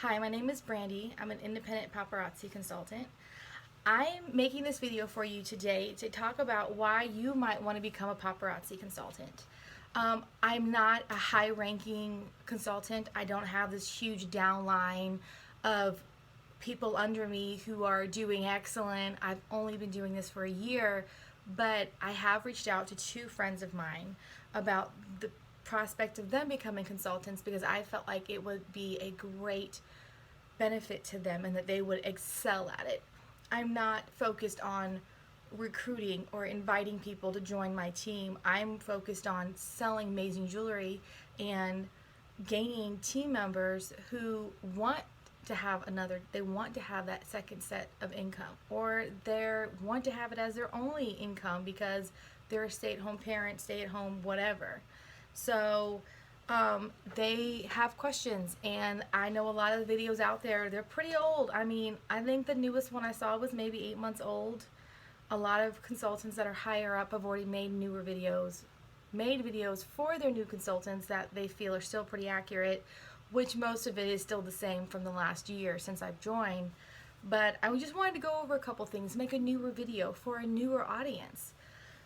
Hi, my name is Brandy. I'm an independent paparazzi consultant. I'm making this video for you today to talk about why you might want to become a paparazzi consultant. I'm not a high-ranking consultant. I don't have this huge downline of people under me who are doing excellent. I've only been doing this for a year, but I have reached out to two friends of mine about the prospect of them becoming consultants because I felt like it would be a great benefit to them and that they would excel at it. I'm not focused on recruiting or inviting people to join my team. I'm focused on selling amazing jewelry and gaining team members who want to have they want to have that second set of income, or they want to have it as their only income because they're a stay-at-home parent, stay-at-home whatever. So they have questions, and I know a lot of the videos out there, they're pretty old. I mean, I think the newest one I saw was maybe 8 months old. A lot of consultants that are higher up have already made videos for their new consultants that they feel are still pretty accurate, which most of it is still the same from the last year since I've joined. But I just wanted to go over a couple things, make a newer video for a newer audience.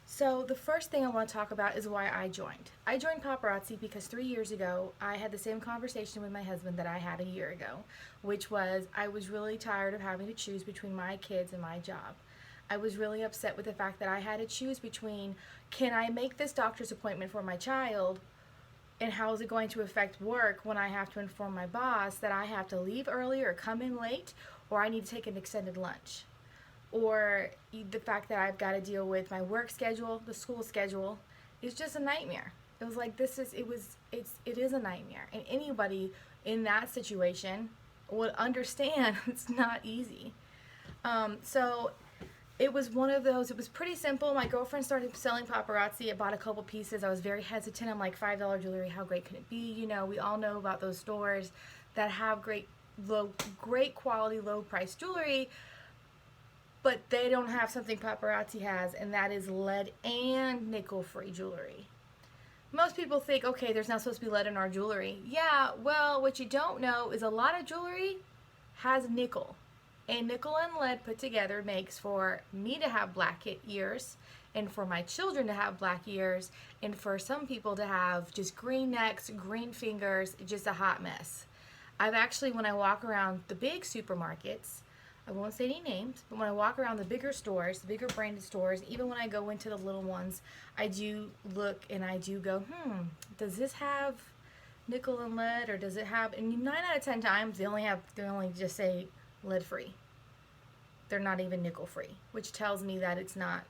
So the first thing I want to talk about is why I joined. I joined Paparazzi because 3 years ago I had the same conversation with my husband that I had a year ago, which was I was really tired of having to choose between my kids and my job. I was really upset with the fact that I had to choose between, can I make this doctor's appointment for my child, and how is it going to affect work when I have to inform my boss that I have to leave early or come in late, or I need to take an extended lunch, or the fact that I've got to deal with my work schedule, the school schedule. It's just a nightmare. It was like it is a nightmare, and anybody in that situation would understand it's not easy. So it was one of those, it was pretty simple. My girlfriend started selling paparazzi. I bought a couple pieces. I was very hesitant. I'm like, $5 jewelry, how great can it be? You know, we all know about those stores that have great quality, low price jewelry, but they don't have something paparazzi has, and that is lead and nickel free jewelry. Most people think, okay, there's not supposed to be lead in our jewelry. Yeah, well, what you don't know is a lot of jewelry has nickel. And nickel and lead put together makes for me to have black ears, and for my children to have black ears, and for some people to have just green necks, green fingers, just a hot mess. I've actually, when I walk around the big supermarkets, I won't say any names, but when I walk around the bigger stores, the bigger branded stores, even when I go into the little ones, I do look and I do go, does this have nickel and lead, or does it have, and 9 out of 10 times they only just say lead free. They're not even nickel free, which tells me that it's not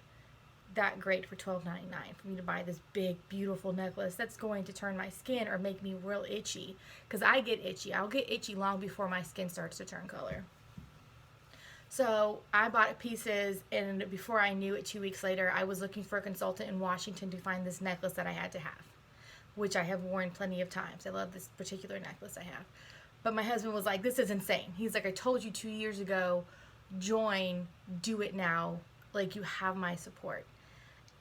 that great for $12.99 for me to buy this big beautiful necklace that's going to turn my skin or make me real itchy, because I get itchy. I'll get itchy long before my skin starts to turn color. So I bought pieces, and before I knew it, 2 weeks later, I was looking for a consultant in Washington to find this necklace that I had to have, which I have worn plenty of times. I love this particular necklace I have. But my husband was like, this is insane. He's like, I told you 2 years ago, join, do it now. Like, you have my support.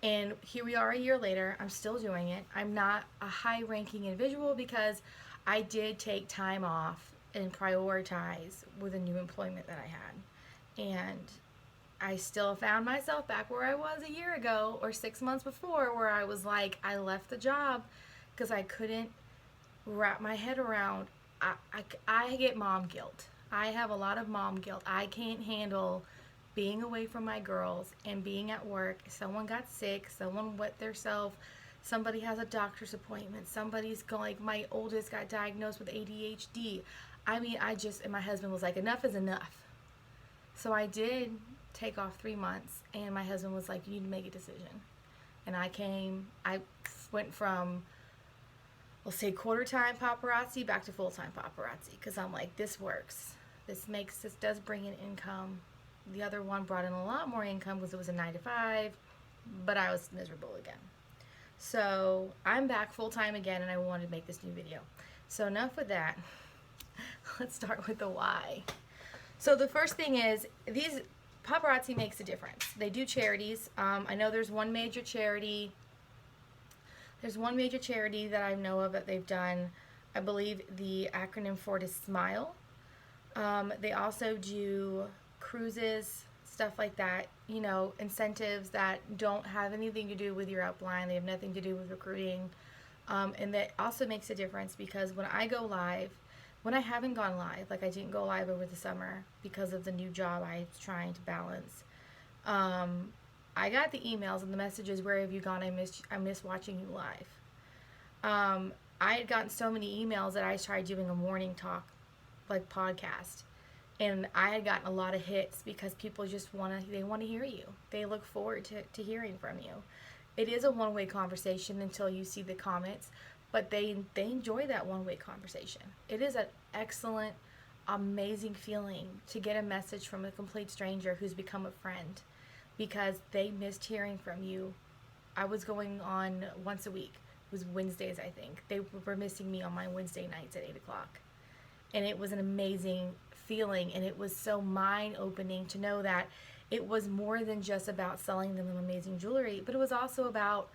And here we are a year later. I'm still doing it. I'm not a high-ranking individual because I did take time off and prioritize with a new employment that I had. And I still found myself back where I was a year ago or 6 months before, where I was like, I left the job because I couldn't wrap my head around. I get mom guilt. I have a lot of mom guilt. I can't handle being away from my girls and being at work. Someone got sick, someone wet theirself, somebody has a doctor's appointment, somebody's going, like my oldest got diagnosed with ADHD. I mean, and my husband was like, enough is enough. So I did take off 3 months, and my husband was like, you need to make a decision. And I went from, we'll say, quarter-time paparazzi back to full-time paparazzi, because I'm like, this works. This does bring in income. The other one brought in a lot more income because it was a 9 to 5, but I was miserable again. So I'm back full-time again, and I wanted to make this new video. So enough with that. Let's start with the why. So the first thing is, Paparazzi makes a difference. They do charities. I know there's one major charity. There's one major charity that I know of that they've done. I believe the acronym for it is SMILE. They also do cruises, stuff like that, incentives that don't have anything to do with your upline. They have nothing to do with recruiting. And that also makes a difference because when I go live, when I haven't gone live, like I didn't go live over the summer because of the new job I was trying to balance, I got the emails and the messages, "Where have you gone? I miss watching you live." I had gotten so many emails that I tried doing a morning talk, like podcast, and I had gotten a lot of hits because people just want to hear you. They look forward to hearing from you. It is a one-way conversation until you see the comments, but they enjoy that one-way conversation. It is an excellent, amazing feeling to get a message from a complete stranger who's become a friend because they missed hearing from you. I was going on once a week. It was Wednesdays, I think. They were missing me on my Wednesday nights at 8 o'clock. And it was an amazing feeling, and it was so mind-opening to know that it was more than just about selling them amazing jewelry, but it was also about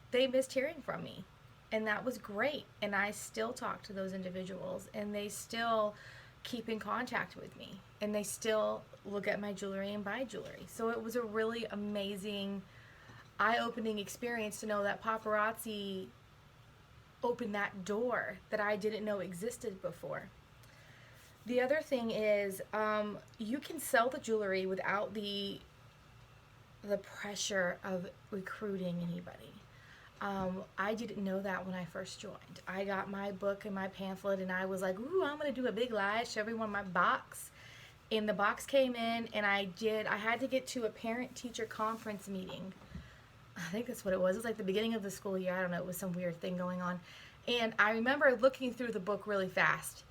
they missed hearing from me. And that was great. And I still talk to those individuals, and they still keep in contact with me, and they still look at my jewelry and buy jewelry. So it was a really amazing, eye-opening experience to know that Paparazzi opened that door that I didn't know existed before. The other thing is, you can sell the jewelry without the pressure of recruiting anybody. I didn't know that when I first joined. I got my book and my pamphlet, and I was like, "Ooh, I'm gonna do a big live, show everyone my box." And the box came in, and I had to get to a parent-teacher conference meeting. I think that's what it was. It was like the beginning of the school year. I don't know. It was some weird thing going on. And I remember looking through the book really fast.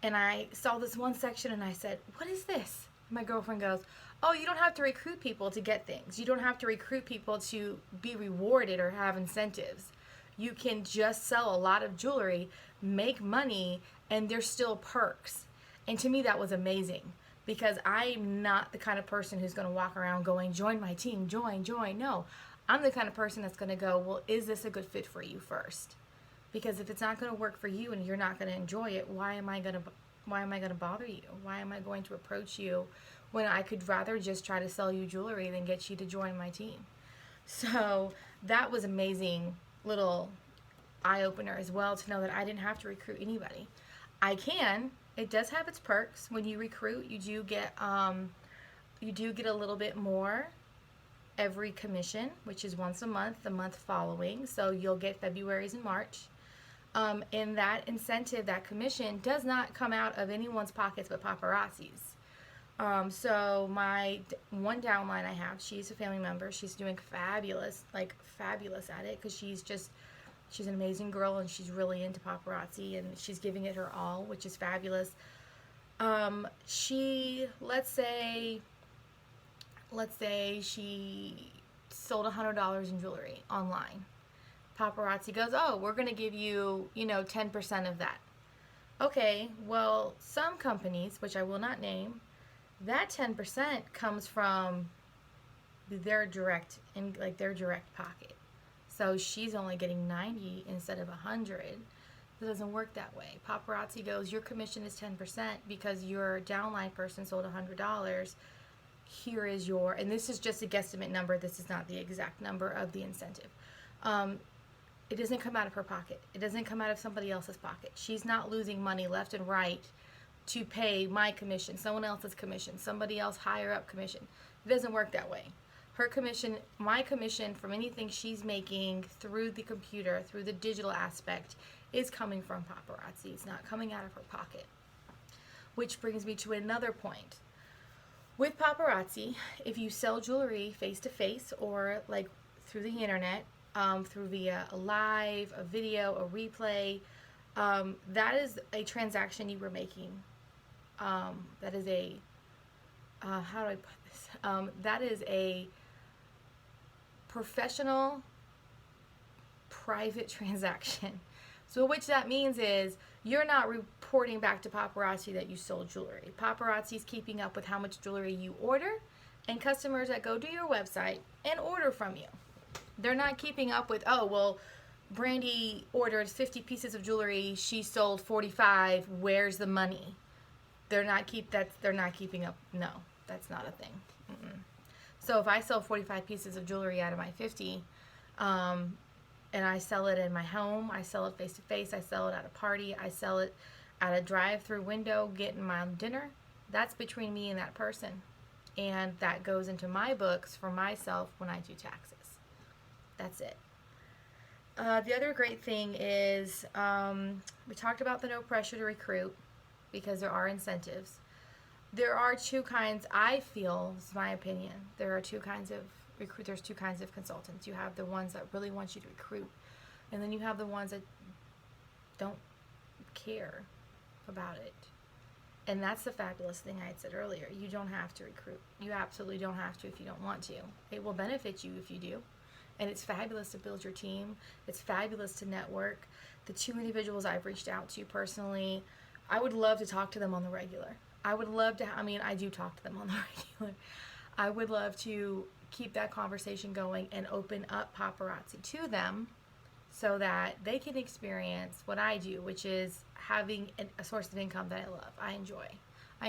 And I saw this one section and I said, "What is this?" My girlfriend goes, "Oh, you don't have to recruit people to get things. You don't have to recruit people to be rewarded or have incentives. You can just sell a lot of jewelry, make money, and there's still perks." And to me, that was amazing because I'm not the kind of person who's going to walk around going, "Join my team, join, join." No, I'm the kind of person that's going to go, "Well, is this a good fit for you first?" Because if it's not going to work for you and you're not going to enjoy it, why am I going to bother you? Why am I going to approach you when I could rather just try to sell you jewelry than get you to join my team? So that was amazing little eye-opener as well to know that I didn't have to recruit anybody. It does have its perks. When you recruit, you do get a little bit more every commission, which is once a month, the month following. So you'll get February's and March. And that incentive, that commission, does not come out of anyone's pockets but Paparazzi's. So my one downline I have, she's a family member. She's doing fabulous at it because she's an amazing girl and she's really into paparazzi and she's giving it her all, which is fabulous. Let's say she sold $100 in jewelry online. Paparazzi goes, "Oh, we're going to give you, 10% of that." Okay, well, some companies, which I will not name, that 10% comes from their direct pocket. So she's only getting 90 instead of 100. It doesn't work that way. Paparazzi goes, "Your commission is 10% because your downline person sold $100. Here is and this is just a guesstimate number. This is not the exact number of the incentive. It doesn't come out of her pocket. It doesn't come out of somebody else's pocket. She's not losing money left and right to pay my commission, someone else's commission, somebody else higher up commission. It doesn't work that way. Her commission, my commission from anything she's making through the computer, through the digital aspect, is coming from Paparazzi. It's not coming out of her pocket. Which brings me to another point. With Paparazzi, if you sell jewelry face-to-face or like through the internet, through via a live, a video, a replay, that is a transaction you were making. That is how do I put this? That is a professional, private transaction. So which that means is you're not reporting back to Paparazzi that you sold jewelry. Paparazzi's keeping up with how much jewelry you order and customers that go to your website and order from you. They're not keeping up with, "Oh, well, Brandy ordered 50 pieces of jewelry. She sold 45. Where's the money?" they're not keeping up. No, that's not a thing. Mm-mm. So if I sell 45 pieces of jewelry out of my 50, and I sell it in my home, I sell it face to face, I sell it at a party, I sell it at a drive-through window getting my dinner, that's between me and that person. And that goes into my books for myself when I do taxes. That's it. The other great thing is we talked about the no pressure to recruit because there are incentives. There are two kinds, I feel, is my opinion. There's two kinds of consultants. You have the ones that really want you to recruit, and then you have the ones that don't care about it. And that's the fabulous thing I had said earlier. You don't have to recruit. You absolutely don't have to if you don't want to. It will benefit you if you do. And it's fabulous to build your team. It's fabulous to network. The two individuals I've reached out to personally, I would love to talk to them on the regular. I would love to, I do talk to them on the regular. I would love to keep that conversation going and open up Paparazzi to them so that they can experience what I do, which is having a source of income that I love. I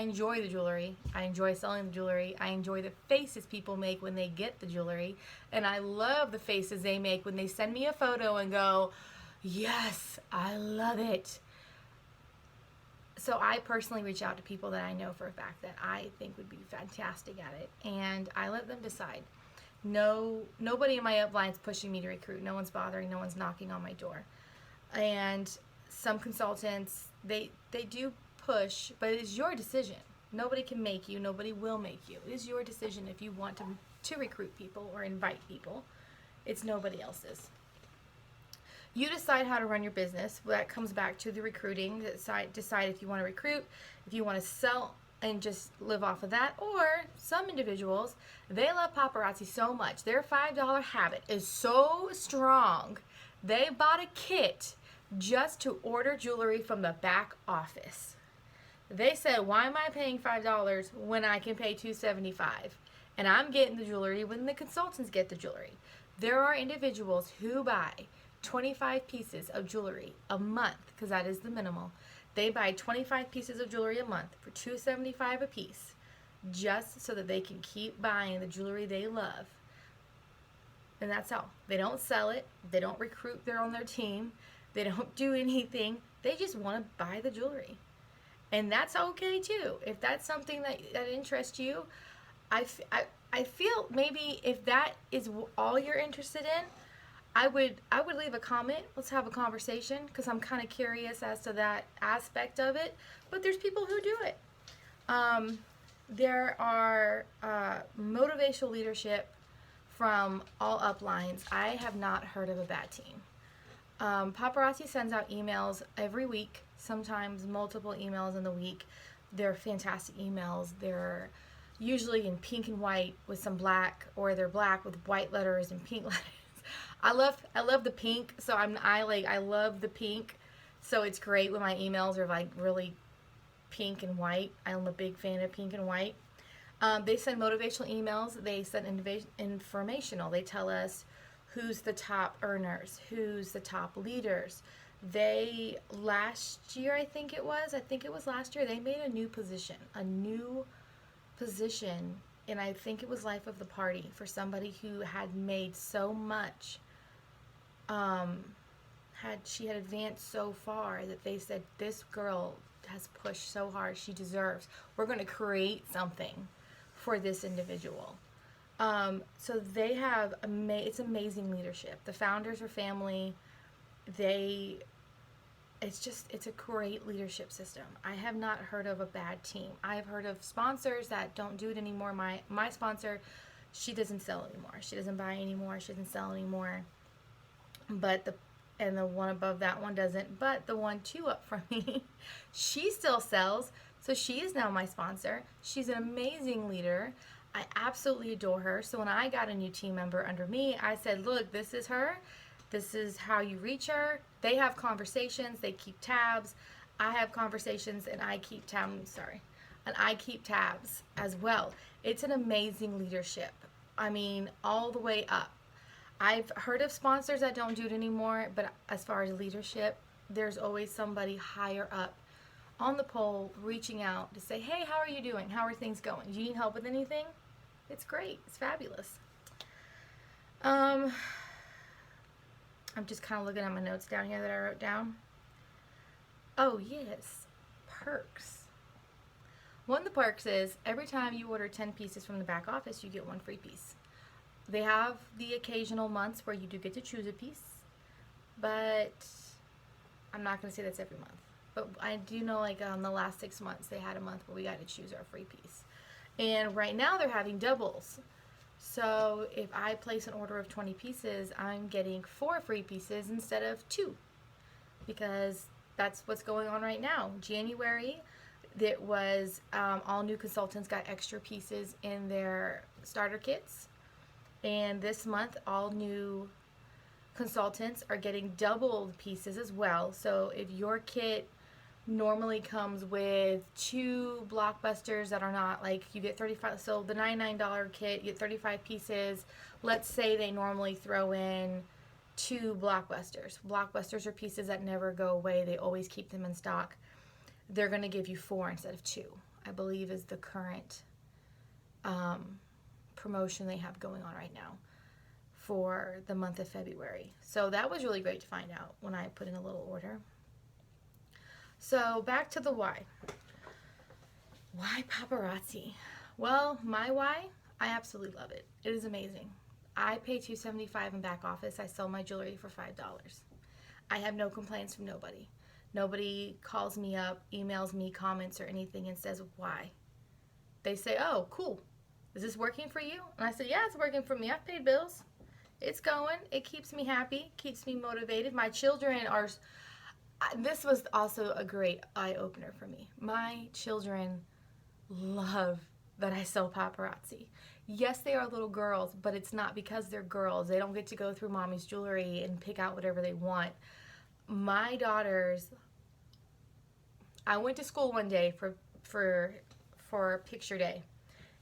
enjoy the jewelry. I enjoy selling the jewelry. I enjoy the faces people make when they get the jewelry. And I love the faces they make when they send me a photo and go, yes, I love it. So I personally reach out to people that I know for a fact that I think would be fantastic at it. And I let them decide. Nobody in my upline is pushing me to recruit. No one's bothering. No one's knocking on my door. And some consultants, they do push, but it is your decision. Nobody can make you. Nobody will make you. It is your decision if you want to recruit people or invite people. It's nobody else's. You decide how to run your business. That comes back to the recruiting. Decide if you want to recruit, if you want to sell and just live off of that. Or some individuals, they love paparazzi so much. Their $5 habit is so strong. They bought a kit just to order jewelry from the back office. They said, why am I paying $5 when I can pay $2.75? And I'm getting the jewelry when the consultants get the jewelry. There are individuals who buy 25 pieces of jewelry a month, because that is the minimal. They buy 25 pieces of jewelry a month for $2.75 a piece, just so that they can keep buying the jewelry they love. And that's all. They don't sell it. They don't recruit on their team. They don't do anything. They just want to buy the jewelry. And that's okay too. If that's something that interests you, I feel maybe if that is all you're interested in, I would leave a comment. Let's have a conversation, because I'm kind of curious as to that aspect of it. But there's people who do it. There are motivational leadership from all uplines. I have not heard of a bad team. Paparazzi sends out emails every week, sometimes multiple emails in the week. They're fantastic emails. They're usually in pink and white with some black, or they're black with white letters and pink letters. I love the pink, so I love the pink, so it's great when my emails are like really pink and white. I'm a big fan of pink and white. They send motivational emails. They send informational. They tell us who's the top earners, who's the top leaders. Last year, I think it was last year, they made a new position, and I think it was life of the party for somebody who had made so much, she had advanced so far that they said, this girl has pushed so hard, she deserves. We're going to create something for this individual. So they have, it's amazing leadership. The founders are family. It's a great leadership system. I have not heard of a bad team. I've heard of sponsors that don't do it anymore. My sponsor, she doesn't sell anymore. She doesn't buy anymore. She doesn't sell anymore. But the one above that one doesn't. But the one two up from me, she still sells. So she is now my sponsor. She's an amazing leader. I absolutely adore her. So when I got a new team member under me, I said, look, this is her. This is how you reach her. They have conversations. They keep tabs. I have conversations, and I keep tabs. And I keep tabs as well. It's an amazing leadership. I mean, all the way up. I've heard of sponsors that don't do it anymore, but as far as leadership, there's always somebody higher up on the pole, reaching out to say, hey, how are you doing? How are things going? Do you need help with anything? It's great. It's fabulous. I'm just kind of looking at my notes down here that I wrote down. Oh, yes. Perks. One of the perks is every time you order 10 pieces from the back office, you get one free piece. They have the occasional months where you do get to choose a piece, but I'm not going to say that's every month. But I do know, like, the last 6 months, they had a month where we got to choose our free piece. And right now they're having doubles. So if I place an order of 20 pieces, I'm getting 4 free pieces instead of 2. Because that's what's going on right now. January, there was all new consultants got extra pieces in their starter kits. And this month, all new consultants are getting doubled pieces as well. So if your kit normally comes with 2 blockbusters that are not, like, you get 35, so the $99 kit, you get 35 pieces. Let's say they normally throw in 2 blockbusters. Blockbusters are pieces that never go away. They always keep them in stock. They're going to give you 4 instead of 2, I believe, is the current promotion they have going on right now for the month of February. So that was really great to find out when I put in a little order. So back to the why. Why paparazzi? Well, my why, I absolutely love it. It is amazing. I pay $2.75 in back office. I sell my jewelry for $5. I have no complaints from nobody. Nobody calls me up, emails me, comments or anything and says why. They say, oh, cool. Is this working for you? And I said, yeah, it's working for me. I've paid bills. It's going. It keeps me happy, keeps me motivated. My children are... This was also a great eye-opener for me. My children love that I sell paparazzi. Yes, they are little girls, but it's not because they're girls. They don't get to go through mommy's jewelry and pick out whatever they want. My daughters... I went to school one day for picture day.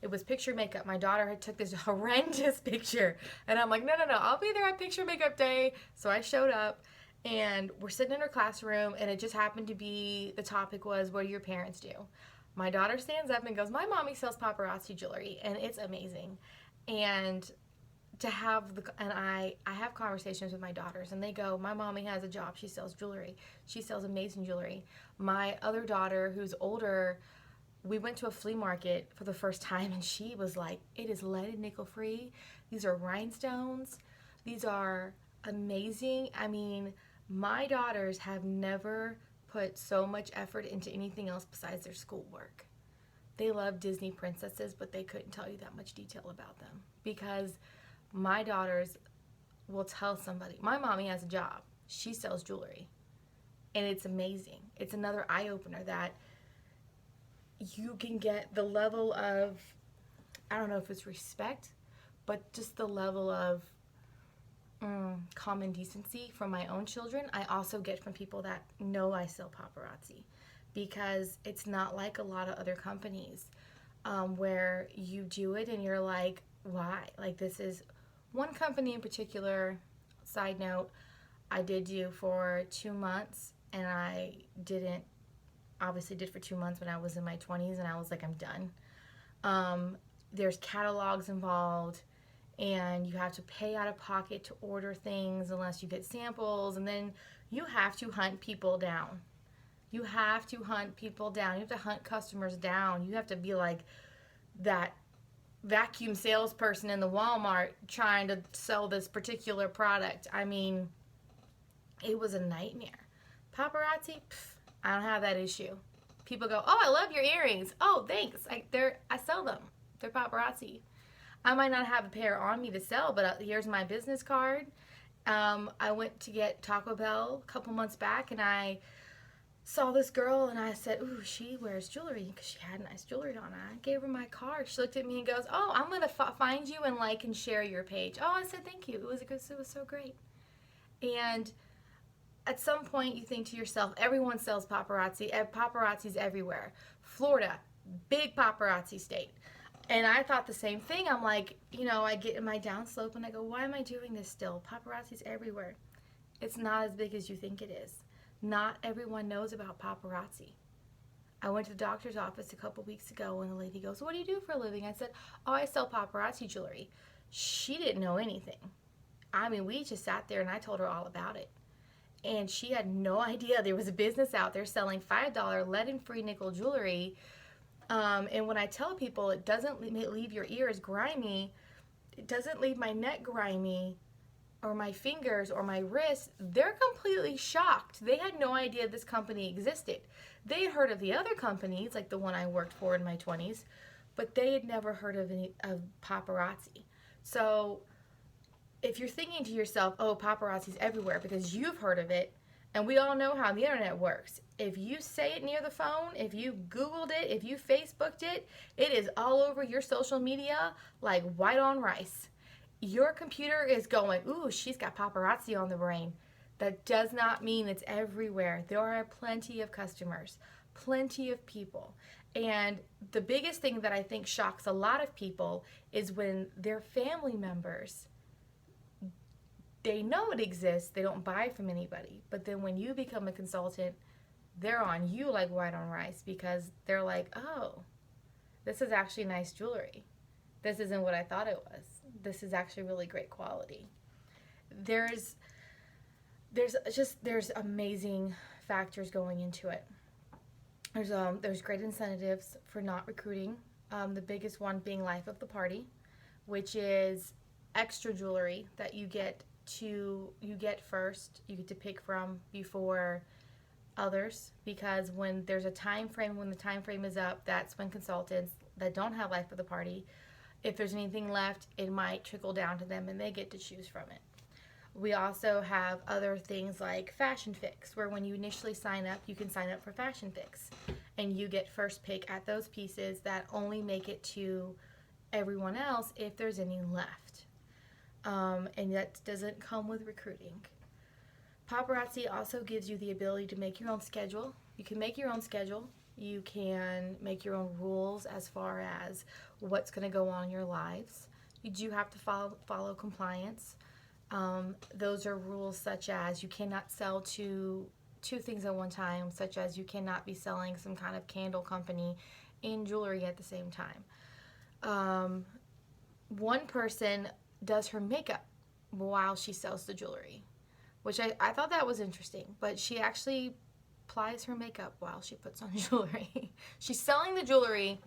It was picture makeup. My daughter had took this horrendous picture. And I'm like, no, I'll be there at picture makeup day. So I showed up. And we're sitting in her classroom, and it just happened to be, the topic was, what do your parents do? My daughter stands up and goes, my mommy sells paparazzi jewelry, and it's amazing. And to have I have conversations with my daughters, and they go, my mommy has a job, she sells jewelry. She sells amazing jewelry. My other daughter, who's older, we went to a flea market for the first time, and she was like, it is lead and nickel free. These are rhinestones. These are amazing. I mean, my daughters have never put so much effort into anything else besides their schoolwork. They love Disney princesses, but they couldn't tell you that much detail about them because my daughters will tell somebody, my mommy has a job. She sells jewelry. And it's amazing. It's another eye-opener that you can get the level of, I don't know if it's respect, but just the level of common decency from my own children. I also get from people that know I sell paparazzi because it's not like a lot of other companies where you do it and you're like, why? Like, this is one company in particular, side note, I did do for 2 months, and I obviously did for 2 months when I was in my 20s, and I was like, I'm done. There's catalogs involved, and you have to pay out of pocket to order things unless you get samples, and then you have to hunt people down. You have to hunt people down. You have to hunt customers down. You have to be like that vacuum salesperson in the Walmart trying to sell this particular product. I mean, it was a nightmare. Paparazzi, I don't have that issue. People go, oh, I love your earrings. Oh, thanks. I sell them. They're paparazzi. I might not have a pair on me to sell, but here's my business card. I went to get Taco Bell a couple months back, and I saw this girl, and I said, ooh, she wears jewelry, because she had nice jewelry on. I gave her my card. She looked at me and goes, oh, I'm going to find you and like and share your page. Oh, I said, thank you. It was so great. And at some point, you think to yourself, everyone sells paparazzi. Paparazzi's everywhere. Florida, big paparazzi state. And I thought the same thing. I'm like, I get in my downslope and I go, why am I doing this still? Paparazzi's everywhere. It's not as big as you think it is. Not everyone knows about paparazzi. I went to the doctor's office a couple weeks ago and the lady goes, "What do you do for a living?" I said, "Oh, I sell paparazzi jewelry." She didn't know anything. I mean, we just sat there and I told her all about it. And she had no idea there was a business out there selling $5 lead-free nickel jewelry. And when I tell people it doesn't leave your ears grimy, it doesn't leave my neck grimy, or my fingers or my wrists, they're completely shocked. They had no idea this company existed. They had heard of the other companies, like the one I worked for in my 20s, but they had never heard of Paparazzi. So if you're thinking to yourself, oh, paparazzi's everywhere because you've heard of it, and we all know how the internet works. If you say it near the phone, if you Googled it, if you Facebooked it, it is all over your social media like white on rice. Your computer is going, ooh, she's got paparazzi on the brain. That does not mean it's everywhere. There are plenty of customers, plenty of people. And the biggest thing that I think shocks a lot of people is when their family members, they know it exists, they don't buy from anybody. But then when you become a consultant, they're on you like white on rice because they're like, oh, this is actually nice jewelry. This isn't what I thought it was. This is actually really great quality. There's amazing factors going into it. There's great incentives for not recruiting. The biggest one being life of the party, which is extra jewelry that you get first. You get to pick from before others, because when there's a time frame, when the time frame is up, that's when consultants that don't have life of the party, if there's anything left, it might trickle down to them and they get to choose from it. We also have other things like Fashion Fix, where when you initially sign up, you can sign up for Fashion Fix and you get first pick at those pieces that only make it to everyone else if there's any left. And that doesn't come with recruiting. Paparazzi also gives you the ability to make your own schedule. You can make your own schedule. You can make your own rules as far as what's going to go on in your lives. You do have to follow compliance. Those are rules such as you cannot sell two things at one time, such as you cannot be selling some kind of candle company and jewelry at the same time. One person does her makeup while she sells the jewelry, which I thought that was interesting, but she actually applies her makeup while she puts on jewelry. She's selling the jewelry,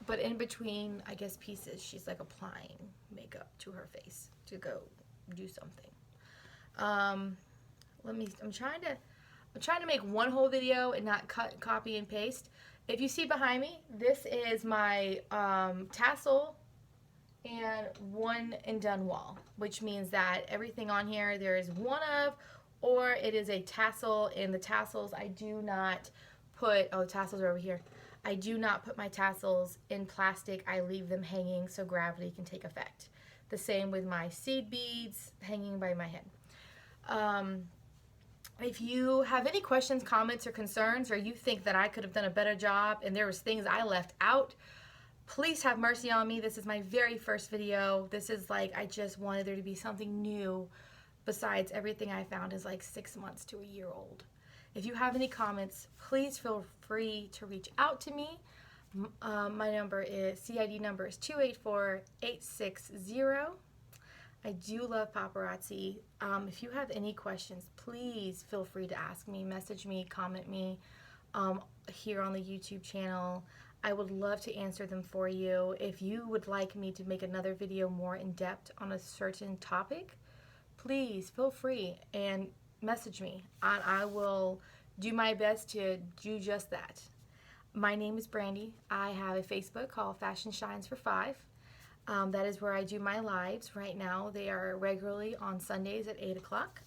but in between, I guess, pieces, she's like applying makeup to her face to go do something. I'm trying to make one whole video and not cut, copy, and paste. If you see behind me, this is my tassel and one and done wall, which means that everything on here there is one of, or it is a tassel, and the tassels I do not put, oh, the tassels are over here. I do not put my tassels in plastic. I leave them hanging so gravity can take effect. The same with my seed beads hanging by my head. If you have any questions, comments, or concerns, or you think that I could have done a better job and there was things I left out, please have mercy on me. This is my very first video. This is like, I just wanted there to be something new besides everything I found is like 6 months to a year old. If you have any comments, please feel free to reach out to me. My CID number is 284860. I do love paparazzi. If you have any questions, please feel free to ask me, message me, comment me here on the YouTube channel. I would love to answer them for you. If you would like me to make another video more in depth on a certain topic, please feel free and message me. I will do my best to do just that. My name is Brandy. I have a Facebook called Fashion Shines for 5. That is where I do my lives right now. They are regularly on Sundays at 8 o'clock,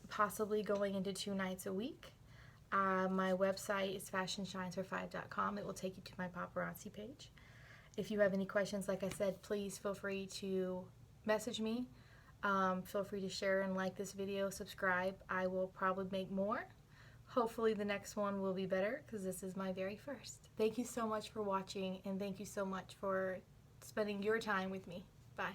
possibly going into 2 nights a week. My website is fashionshinesfor5.com. It will take you to my paparazzi page. If you have any questions, like I said, please feel free to message me. Feel free to share and like this video, subscribe. I will probably make more. Hopefully the next one will be better because this is my very first. Thank you so much for watching, and thank you so much for spending your time with me. Bye.